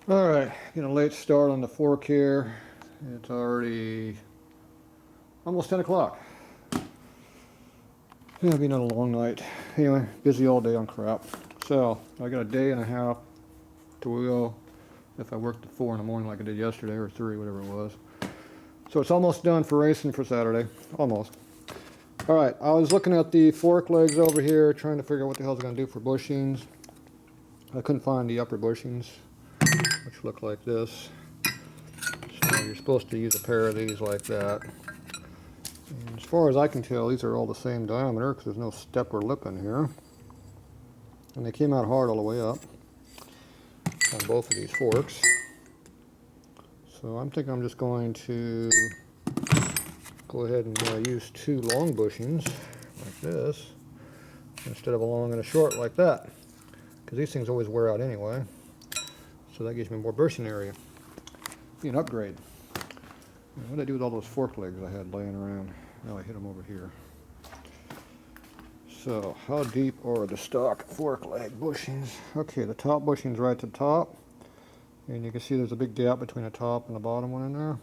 Alright, getting a late start on the fork here. It's already almost 10 o'clock. It's been a long night. Anyway, busy all day on crap. So, I got a day and a half to go if I worked at 4 in the morning like I did yesterday, or 3, whatever it was. So it's almost done for racing for Saturday. Almost. Alright, I was looking at the fork legs over here, trying to figure out what the hell I was going to do for bushings. I couldn't find the upper bushings, which look like this. So you're supposed to use a pair of these like that. And as far as I can tell, these are all the same diameter because there's no step or lip in here. And they came out hard all the way up on both of these forks. So I'm thinking I'm just going to go ahead and use 2 long bushings like this instead of a long and a short like that, because these things always wear out anyway. So that gives me more bushing area. Be an upgrade. What did I do with all those fork legs I had laying around? Well, I hit them over here. So, how deep are the stock fork leg bushings? Okay, the top bushing's right at the top. And you can see there's a big gap between the top and the bottom one in there.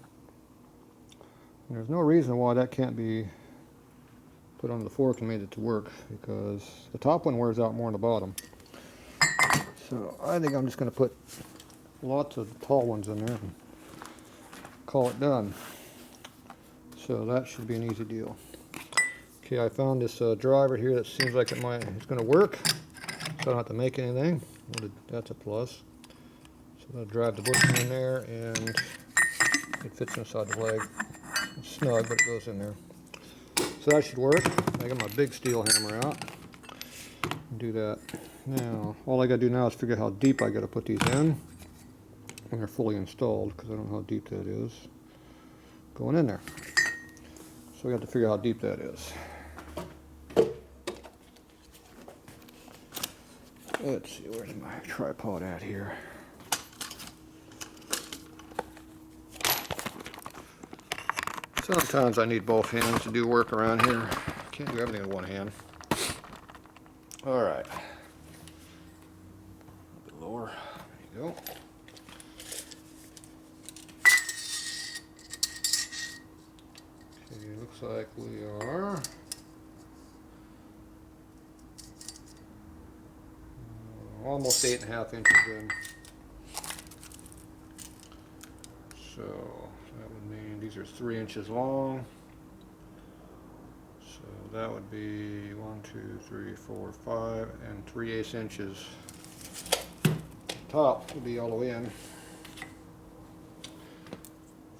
And there's no reason why that can't be put on the fork and made it to work, because the top one wears out more than the bottom. So, I think I'm just going to put lots of tall ones in there and call it done. So that should be an easy deal. Okay, I found this driver here that seems like it's going to work, so I don't have to make anything. That's a plus. So I'm going to drive the bushing in there, and it fits inside the leg. It's snug, but it goes in there. So that should work. I got my big steel hammer out and do that. Now, all I got to do now is figure out how deep I got to put these in when they're fully installed, because I don't know how deep that is going in there. So we have to figure out how deep that is. Let's see, where's my tripod at here? Sometimes I need both hands to do work around here. Can't do everything with one hand. Alright. A bit lower. There you go. Okay, looks like we are almost 8.5 inches in. So that would mean these are 3 inches long. So that would be 1, 2, 3, 4, 5, and 3/8 inches. Top would be all the way in.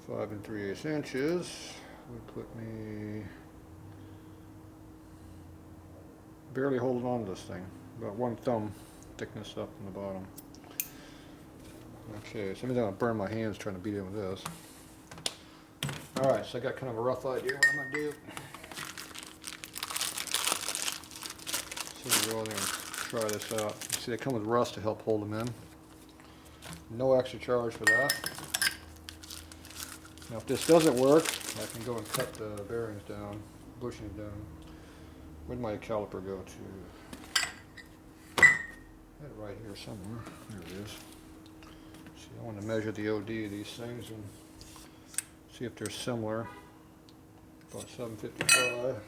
5 and 3/8 inches would put me barely holding on to this thing. About 1 thumb thickness up in the bottom. Okay, so maybe I'm gonna burn my hands trying to beat in with this. Alright, so I got kind of a rough idea what I'm gonna do. So we'll go in there and try this out. See, they come with rust to help hold them in. No extra charge for that. Now if this doesn't work, I can go and cut the bearings down, bushings down. Where'd my caliper go to? I had it right here somewhere. There it is. See, I want to measure the OD of these things and see if they're similar. About 755.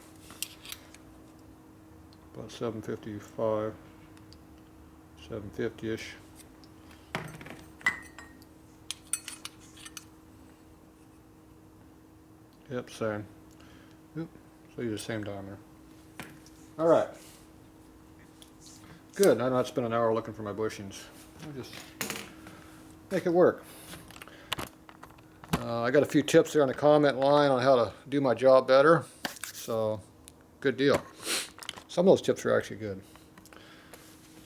About 755. 750-ish. Yep, same. Oop, so these are the same diameter. Alright. Good, I don't have to spend an hour looking for my bushings. I'll just make it work. I got a few tips there on the comment line on how to do my job better. So, good deal. Some of those tips are actually good.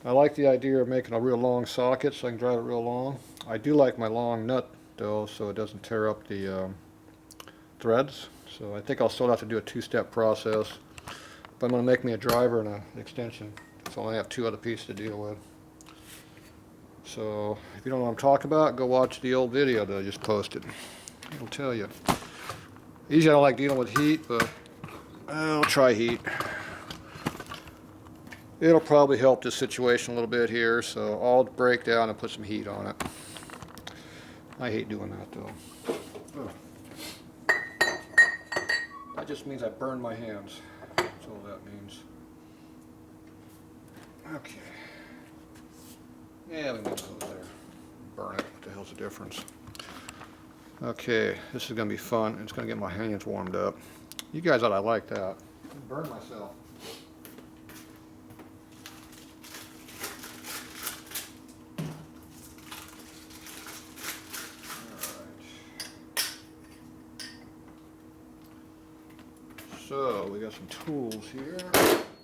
I like the idea of making a real long socket so I can drive it real long. I do like my long nut though, so it doesn't tear up the threads. So I think I'll still have to do a 2-step process. But I'm going to make me a driver and an extension. So I only have 2 other pieces to deal with. So if you don't know what I'm talking about, go watch the old video that I just posted. It'll tell you. Usually I don't like dealing with heat, but I'll try heat. It'll probably help this situation a little bit here, so I'll break down and put some heat on it. I hate doing that though. Ugh. That just means I burn my hands. That's all that means. Okay. Yeah, we need those there. Burn it. What the hell's the difference? Okay, this is going to be fun. It's going to get my hands warmed up. You guys ought to like that. I burn myself. So we got some tools here.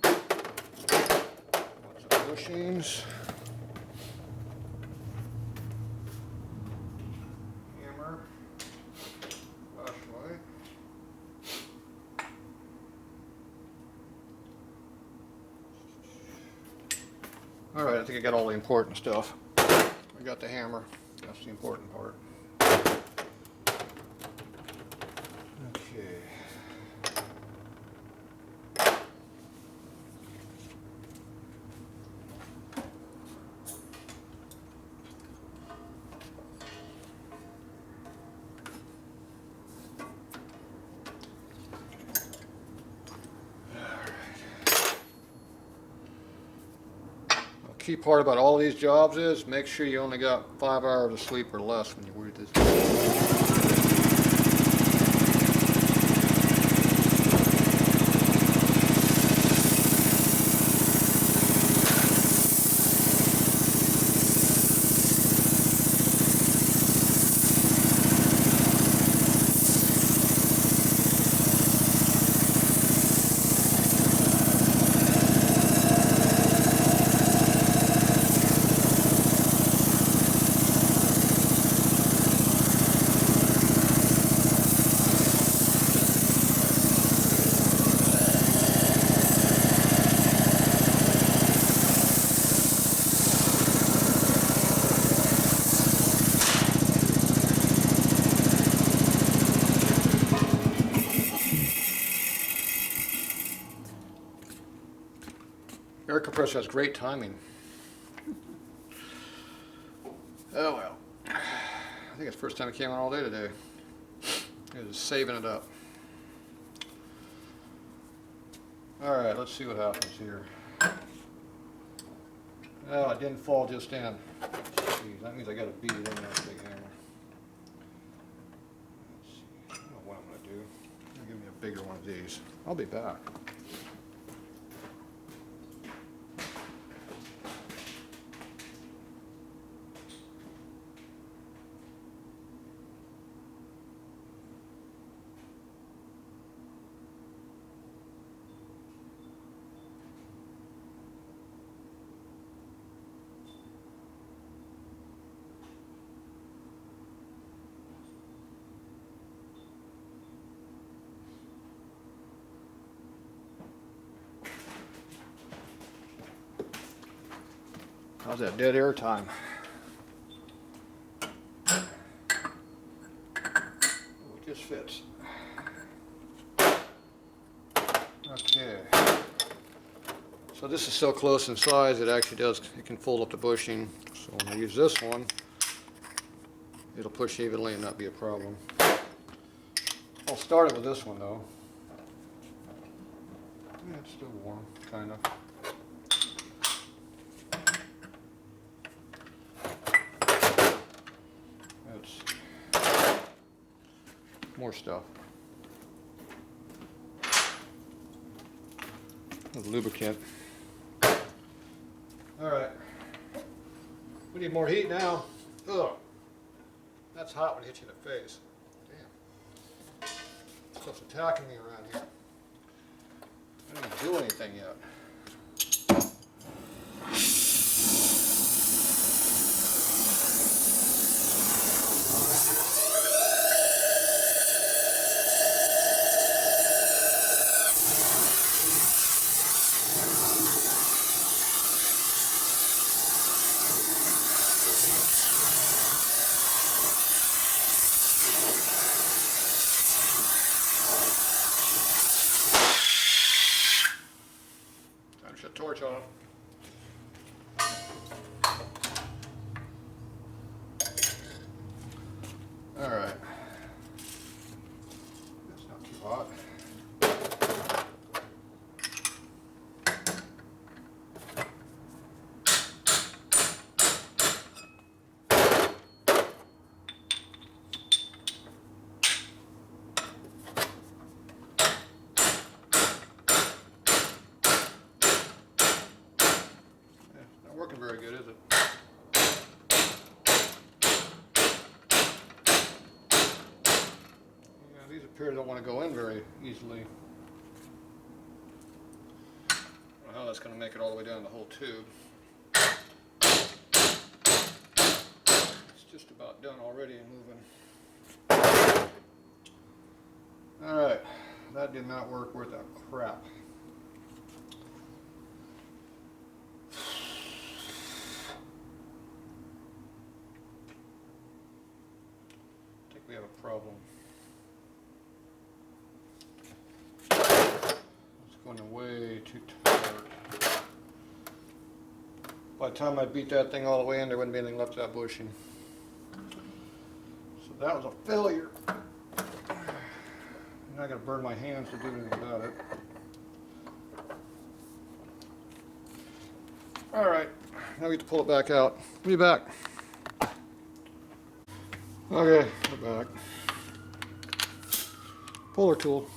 Lots of bushings. Hammer. Flashlight. Alright, I think I got all the important stuff. I got the hammer. That's the important part. Okay. Key part about all these jobs is make sure you only got 5 hours of sleep or less when you work this. Air compressor has great timing. Oh well. I think it's the first time it came on all day today. It is saving it up. Alright, let's see what happens here. Oh, it didn't fall just in. Jeez, that means I gotta beat it in with a big hammer. Let's see. I don't know what I'm gonna do. I'm gonna give me a bigger one of these. I'll be back. How's that dead air time? Oh, it just fits. Okay. So this is so close in size it actually does, it can fold up the bushing. So when I use this one, it'll push evenly and not be a problem. I'll start it with this one though. Yeah, it's still warm, kind of. More stuff. With lubricant. Alright. We need more heat now. Ugh. That's hot when it hits you in the face. Damn. Stuff's attacking me around here. I didn't do anything yet. All right. That's not too hot. Not working very good, is it? Yeah, these appear to don't want to go in very easily. I don't know how that's going to make it all the way down the whole tube. It's just about done already and moving. Alright, that did not work worth a crap. I think we have a problem. It's going way too tight. By the time I beat that thing all the way in, there wouldn't be anything left of that bushing. So that was a failure. I gotta burn my hands to do anything about it. Alright, now we get to pull it back out. Be back. Okay, we're back. Puller tool.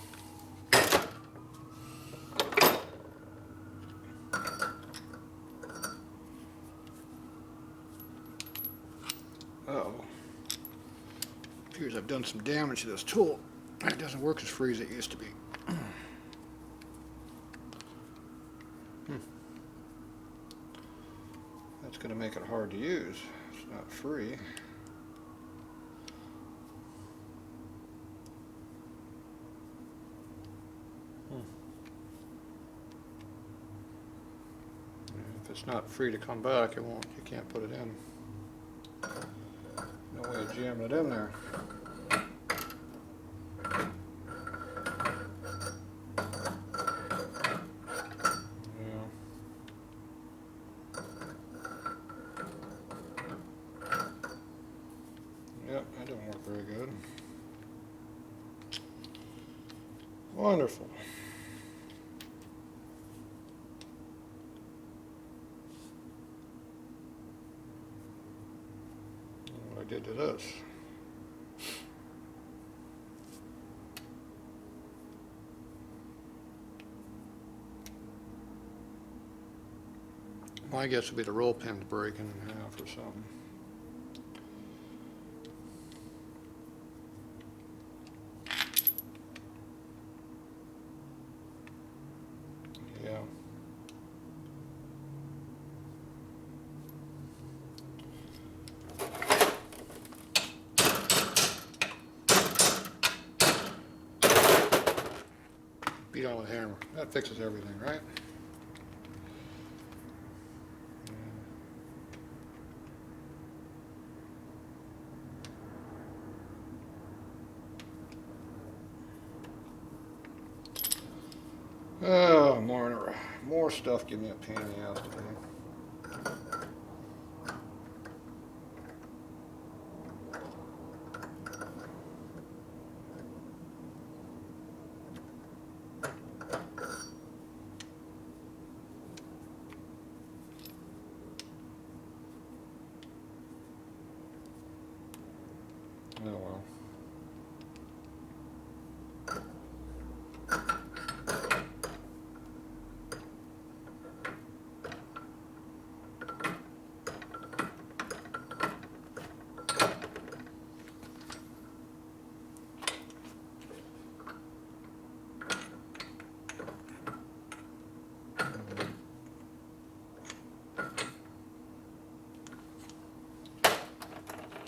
Uh-oh. Appears I've done some damage to this tool. It doesn't work as free as it used to be. That's going to make it hard to use. It's not free. If it's not free to come back, it won't. You can't put it in. No way of jamming it in there. Yep, that didn't work very good. Wonderful. What I did to this. My guess would be the roll pin's breaking in half or something. Yeah. Beat on with a hammer. That fixes everything, right? Oh, more stuff give me a pain in the ass today. Oh well.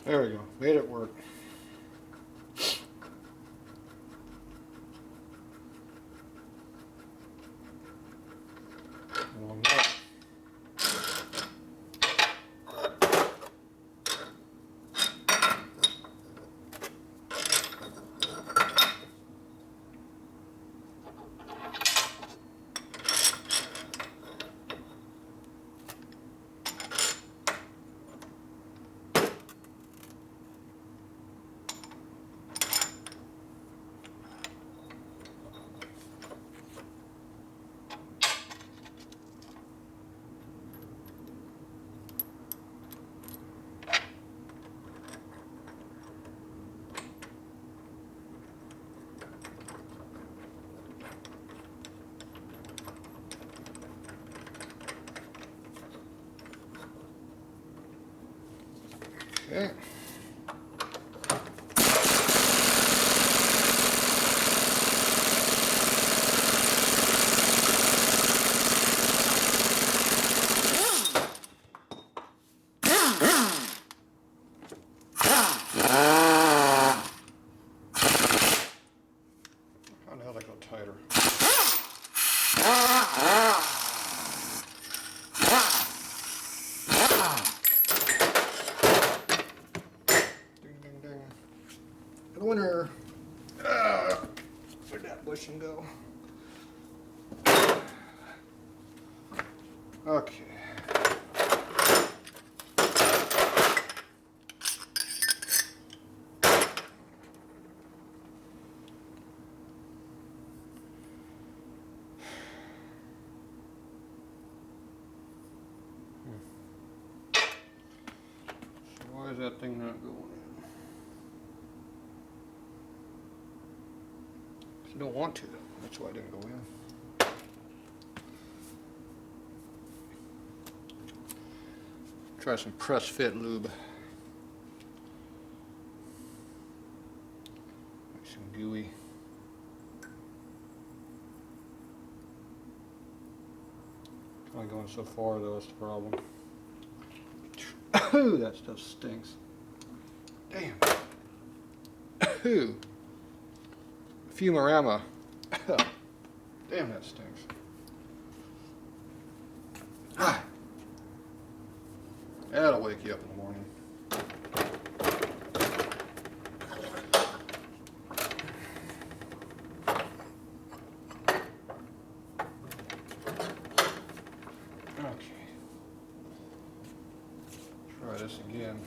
There we go. Made it work. Along that. Okay. How the hell did I go tighter? Ding, ding, ding. The winner. Where'd that bushing go? Okay. Why is that thing not going in? I don't want to. That's why I didn't go in. Try some press fit lube. Nice and gooey. It's only going so far though, that's the problem. Ooh, that stuff stinks. Damn. Ooh. Fumorama. Damn, that stinks. Ah. That'll wake you up in the morning. Okay. Try this again.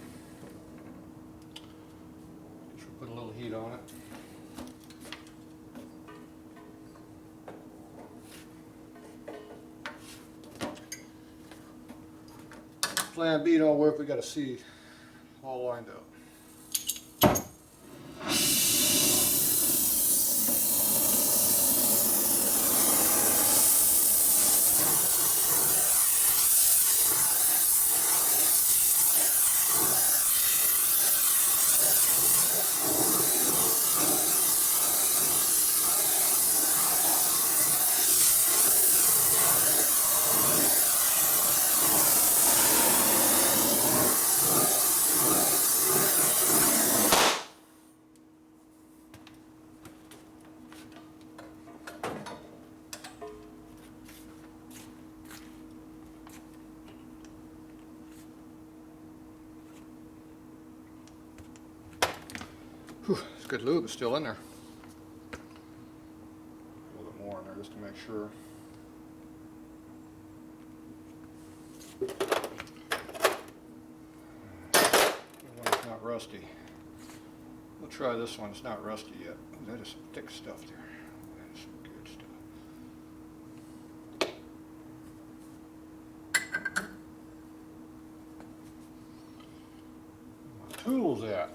Should put a little heat on it. Plan B don't work, we got a C all lined up. Whew, it's good lube, it's still in there. A little bit more in there just to make sure. It's not rusty. We'll try this one, it's not rusty yet. Ooh, that is some thick stuff there. That is some good stuff. Where my tools at?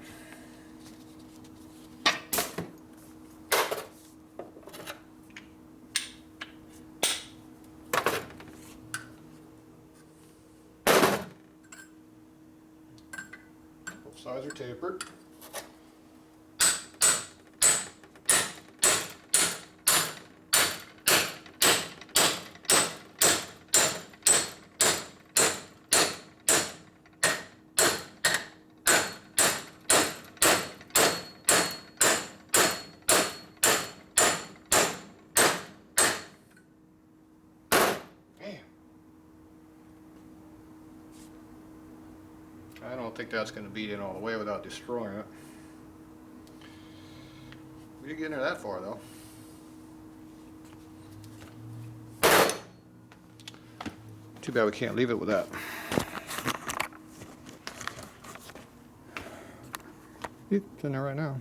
Both sides are tapered. I don't think that's going to beat in all the way without destroying it. We didn't get in there that far though. Too bad we can't leave it with that. It's in there right now.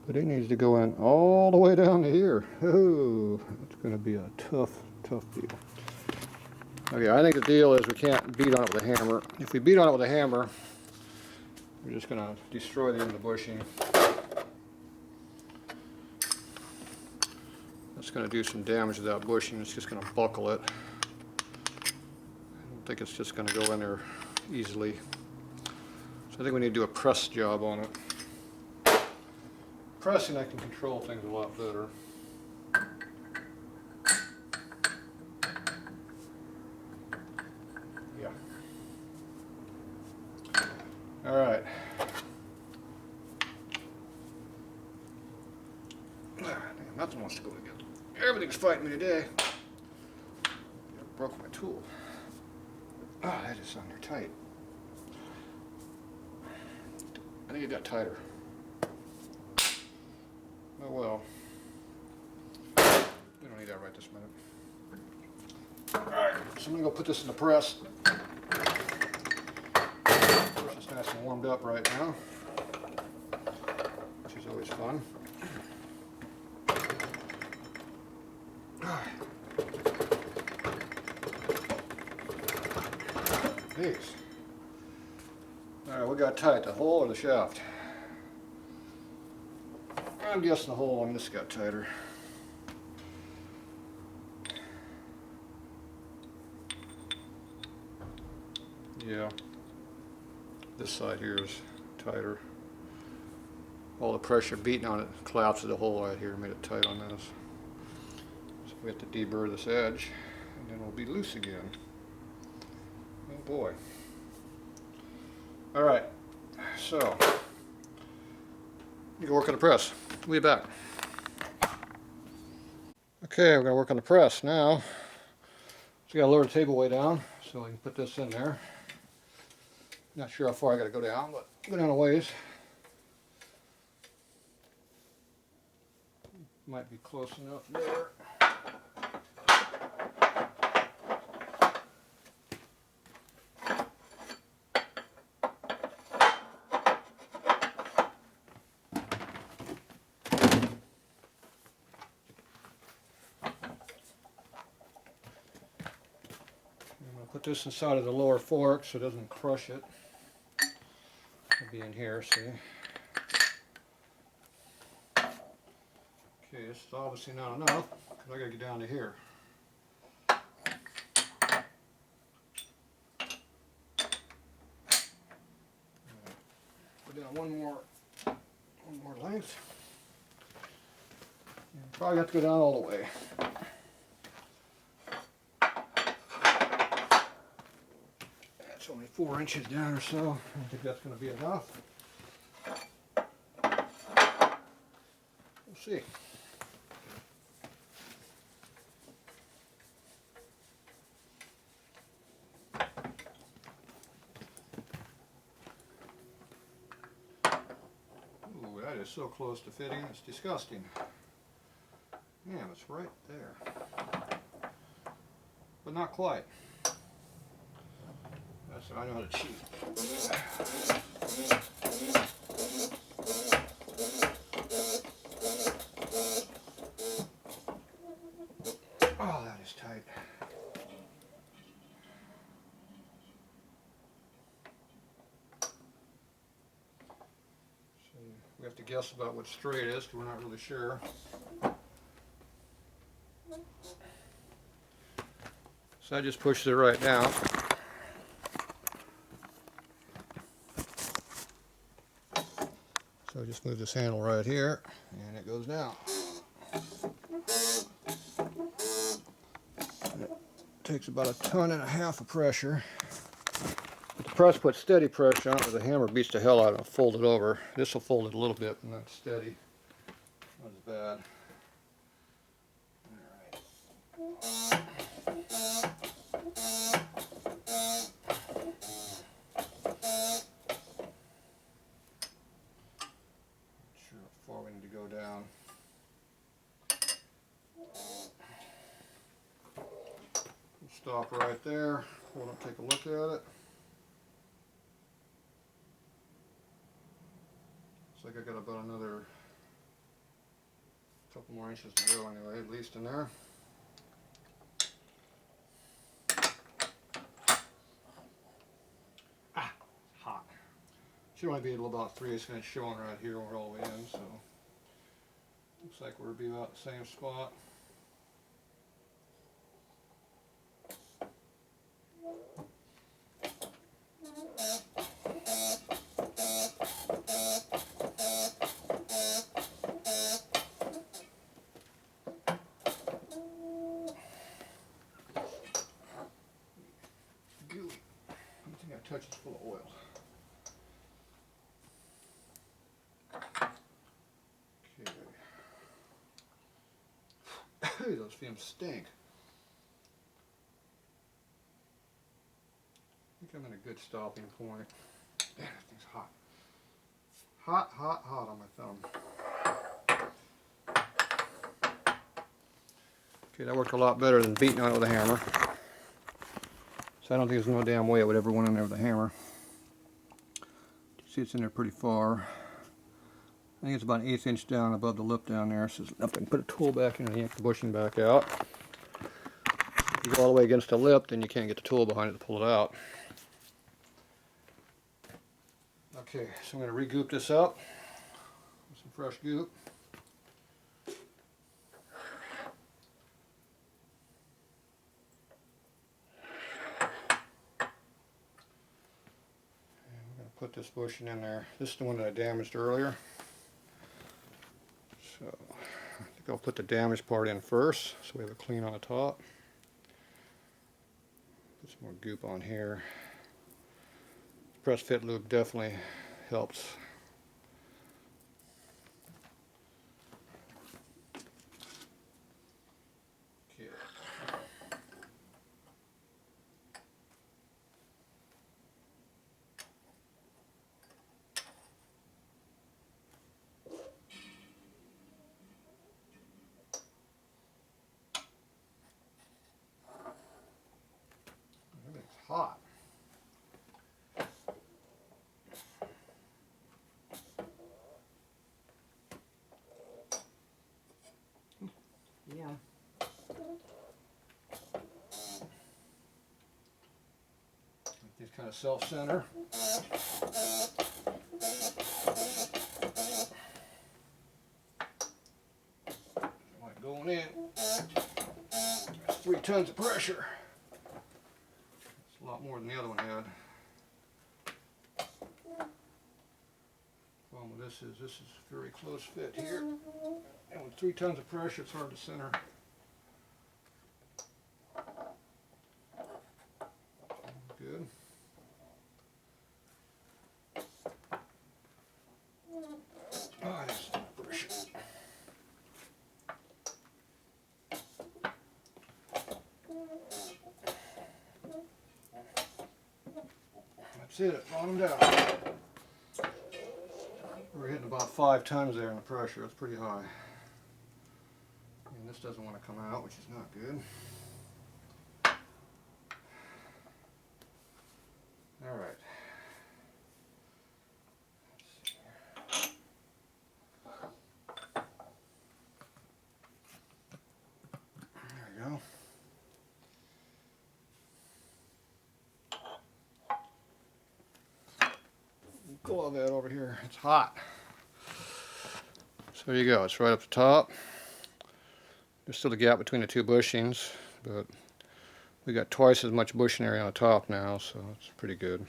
But it needs to go in all the way down to here. Oh, it's going to be a tough deal. Okay, I think the deal is we can't beat on it with a hammer. If we beat on it with a hammer, we're just going to destroy the end of the bushing. That's going to do some damage to that bushing. It's just going to buckle it. I don't think it's just going to go in there easily. So I think we need to do a press job on it. Pressing, I can control things a lot better. Yeah. All right. Nothing wants to go together. Everything's fighting me today. I broke my tool. Ah, that is under tight. I think it got tighter. Oh well. We don't need that right this minute. Alright, so I'm going to go put this in the press. Of course, it's nice and warmed up right now, which is always fun. Jeez. Alright, what got tight, the hole or the shaft? I'm guessing the hole on this got tighter. Yeah, this side here is tighter. All the pressure beating on it collapsed the hole right here, made it tight on this. So we have to deburr this edge, and then it'll be loose again. Oh boy. Alright, so you can work on the press. We'll be back. Okay, we're going to work on the press now. So we got to lower the table way down so we can put this in there. Not sure how far I got to go down, but go down a ways. Might be close enough there. Put this inside of the lower fork so it doesn't crush it. It'll be in here, see? Okay, this is obviously not enough because I gotta get down to here. Put down one more length. And probably have to go down all the way. It's only 4 inches down or so. I don't think that's going to be enough. We'll see. Ooh, that is so close to fitting, it's disgusting. Damn, it's right there. But not quite. That's what I know how to cheat. Oh, that is tight. So we have to guess about what straight is because we're not really sure. So I just pushed it right down. So just move this handle right here, and it goes down. And it takes about 1.5 tons of pressure. But the press puts steady pressure on it, the hammer beats the hell out of it and fold it over. This will fold it a little bit, and that's steady. Not as bad. All right. Down. Stop right there. Hold up, take a look at it. Looks like I got about another couple more inches to go anyway, at least in there. Ah, hot. Should only be about 3/8 inch showing right here when we're all the way in, so looks like we'll be about the same spot. touch is full of oil. Okay. Those fumes stink. I think I'm in a good stopping point. Man, that thing's hot. Hot, hot, hot on my thumb. Okay, that worked a lot better than beating on it with a hammer. So I don't think there's no damn way it would ever went in there with a hammer. You see it's in there pretty far. I think it's about an 1/8 inch down above the lip down there. So I can put a tool back in and yank the bushing back out. If you go all the way against the lip, then you can't get the tool behind it to pull it out. Okay, so I'm going to re-goop this up with some fresh goop. Put this bushing in there. This is the one that I damaged earlier. So I think I'll put the damaged part in first so we have it clean on the top. Put some more goop on here. Press fit lube definitely helps. Okay. It's hot. Yeah. These kind of self-center. Like going in. That's 3 tons of pressure. It's a lot more than the other one had. Problem with this is very close fit here. And with 3 tons of pressure, it's hard to center. Good. Oh, there's some pressure. That's it, bottomed out. We're hitting about 5 tons there in the pressure. That's pretty high. And this doesn't want to come out, which is not good. All right. There we go. Glove that over here. It's hot. So there you go. It's right up the top. There's still a gap between the 2 bushings, but we got twice as much bushing area on the top now, so it's pretty good.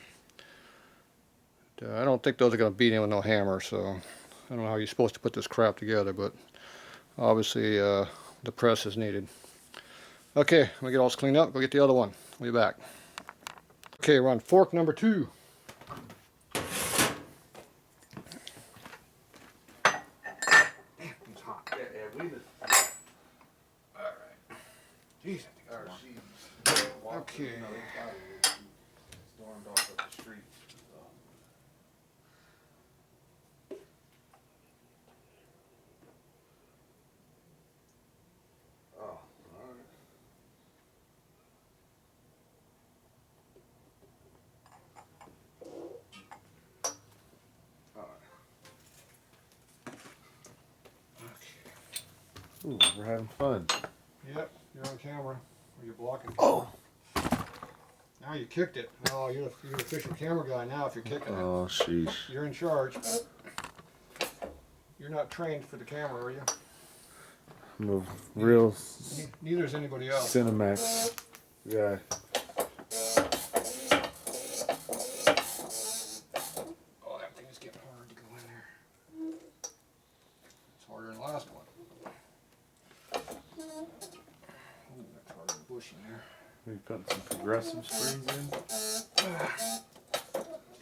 I don't think those are going to beat in with no hammer, so I don't know how you're supposed to put this crap together, but obviously the press is needed. Okay, I'm going to get all this cleaned up. Go get the other one. We'll be back. Okay, we're on fork number 2. Jeez, okay. Stormed off up the street. Oh, all right. All right. Okay. Ooh, we're having fun. Yep, you're on camera. Or you're blocking camera. Oh. Now you kicked it. Oh, you're the official camera guy now if you're kicking it. Oh, sheesh. You're in charge. You're not trained for the camera, are you? I'm a real Neither is anybody else. Cinemax guy. Oh, that thing is getting hard to go in there. It's harder than the last one. Ooh, that's harder than bush in there. We put some progressive springs in.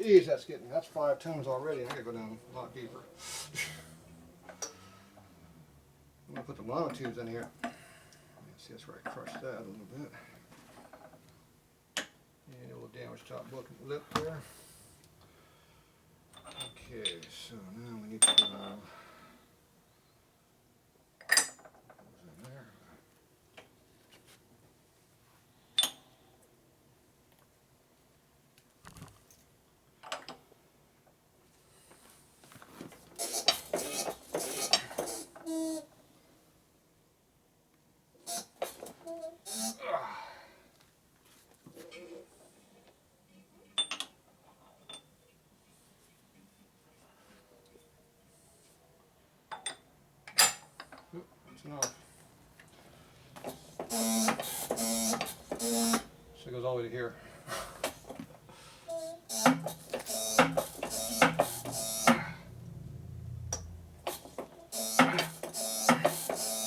Geez, that's 5 tons already. I gotta go down a lot deeper. I'm gonna put the monotubes in here. See, that's where I crushed that a little bit. And a little damaged top lip there. Okay, so now we need to put in there. Enough. So it goes all the way to here.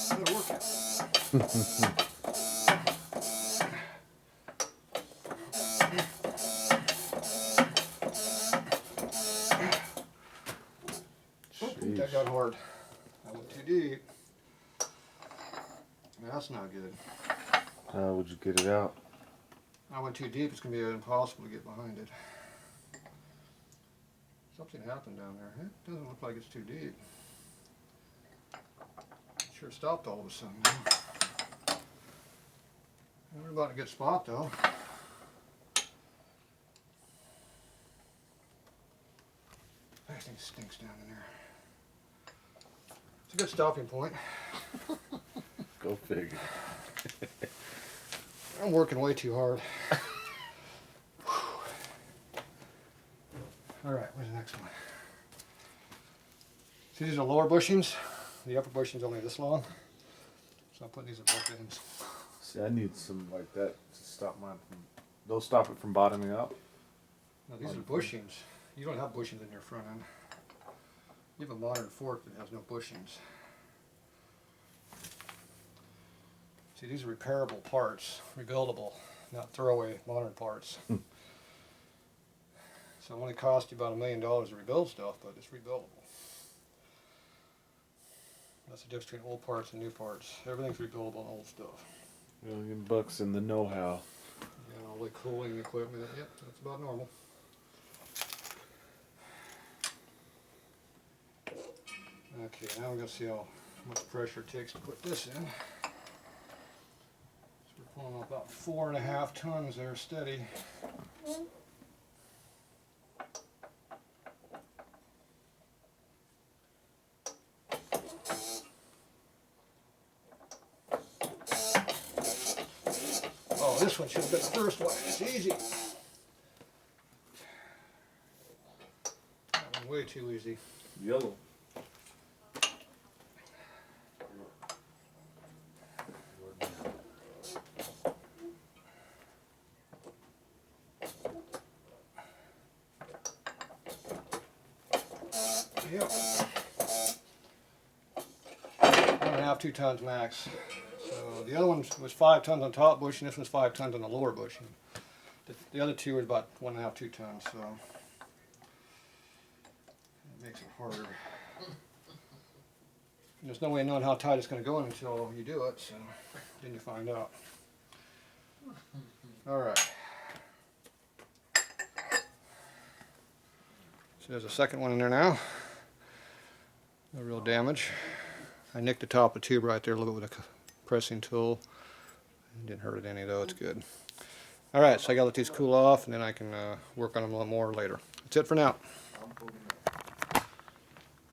That'll work it. That got hard. I went too deep. That's not good. How would you get it out? I went too deep. It's going to be impossible to get behind it. Something happened down there. It doesn't look like it's too deep. It sure stopped all of a sudden. We're about a good spot though. Everything stinks down in there. It's a good stopping point. Go figure. I'm working way too hard. Alright, where's the next one? See, these are lower bushings. The upper bushing's only this long. So I'm putting these in both ends. See, I need some like that to stop mine from. They'll stop it from bottoming out. Now these are bushings. You don't have bushings in your front end. You have a modern fork that has no bushings. See, these are repairable parts, rebuildable, not throwaway modern parts. So it only cost you about $1 million to rebuild stuff, but it's rebuildable. That's the difference between old parts and new parts. Everything's rebuildable in old stuff. $1 million in the know-how. You know, all the cooling equipment, yep, that's about normal. Okay, now we're going to see how much pressure it takes to put this in. So we're pulling about 4.5 tons there steady. Oh, this one should have been the first one. It's easy. That one way too easy. Yellow. Yep. 1.5, 2 tons max. So the other one was 5 tons on top bushing. This one's 5 tons on the lower bushing. The other two are about 1.5, 2 tons. So it makes it harder. And there's no way of knowing how tight it's going to go in until you do it. So then you find out. All right. So there's a second one in there now. No real damage. I nicked the top of the tube right there a little bit with a pressing tool. It didn't hurt it any though, it's good. Alright, so I gotta let these cool off and then I can work on them a little more later. That's it for now.